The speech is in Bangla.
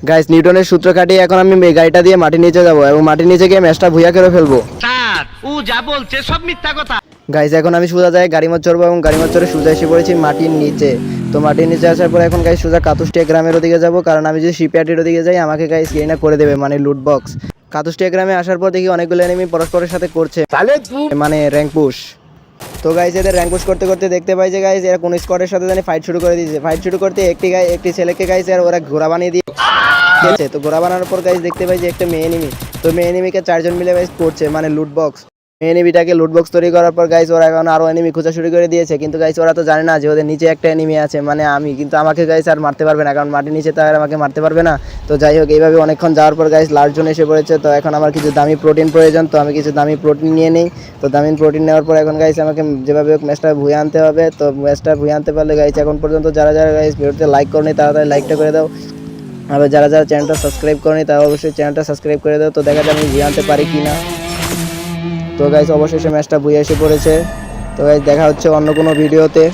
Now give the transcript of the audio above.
গাইস নিউটনের সূত্র কাটিয়ে এখন আমি গাড়িটা দিয়ে মাটির নিচে যাবো এবং মাটির নিচে গিয়ে ম্যাচটা ভুইয়া করে ফেলবো। স্যার ও যা বলছে সব মিথ্যা কথা। গাইস এখন আমি সোজা যাই গাড়ি মোড় চড়বো এবং গাড়ি মোড় চড়ে সোজা এসে পড়েছি মাটির নিচে। তো মাটির নিচে আসার পর এখন গাইস সোজা কাতুষ্টিয়া গ্রামের ওদিকে যাবো, কারণ আমি যদি শিপইয়ার্ডের ওদিকে যাই আমাকে গাইস না করে দেবে মানে লুট বক্স। কাতুষ্টিয়া গ্রামে আসার পর দেখি অনেকগুলো এনিমি পরস্পরের সাথে করছে মানে র্যাঙ্ক পুশ। তো গাইস এদের র্যাঙ্ক পুশ করতে করতে দেখতে পাই যে গাইস এরা কোন স্কোয়াডের সাথে জানি ফাইট শুরু করে দিয়েছে। ফাইট শুরু করতে একটি ছেলেকে গাইস আর ওরা ঘোড়া বানিয়ে দিয়েছে। তো ঘোড়া বানানোর পর গাইস দেখতে পাই যে একটা মেয়ে এনিমি, তো মেয়ে এনিমিকে 4 জন মিলে গাইস করছে মানে লুট বক্স। এনিমিটাকে লুট বক্স তৈরি করার পর গাইস ওরা এখন আরো এনিমি খোঁজা শুরু করে দিয়েছে, কিন্তু গাইস ওরা তো জানে না যে ওদের নিচে একটা এনিমি আছে মানে আমি, কিন্তু আমাকে গাইস আর মারতে পারবে না কারণ মাটির নিচে তো আর আমাকে মারতে পারবে না। তো যাই হোক এইভাবে অনেকক্ষণ যাওয়ার পর গাইস লাস্ট জন এসে পড়েছে। তো এখন আমার কিছু দামি প্রোটিন প্রয়োজন, তো আমি কিছু দামি প্রোটিন নিয়ে নেই। তো দামি প্রোটিন নেওয়ার পর এখন গাইস আমাকে যেভাবে ম্যাচটা ভুয়ে আনতে হবে। তো ম্যাচটা ভুয়ে আনতে পারলে গাইস এখন পর্যন্ত যারা যারা গাইস ভিডিওতে লাইক করনি তাড়াতাড়ি লাইকটা করে দাও, আর যারা যারা চ্যানেলটা সাবস্ক্রাইব করনি তারা অবশ্যই চ্যানেলটা সাবস্ক্রাইব করে দাও। তো দেখা যাক আমি ভুয়ে আনতে পারি কি না। তো গাইস অবশেষে ম্যাচটা বুয়ে এসে পড়েছে। তো গাইস দেখা হচ্ছে অন্য কোনো ভিডিওতে।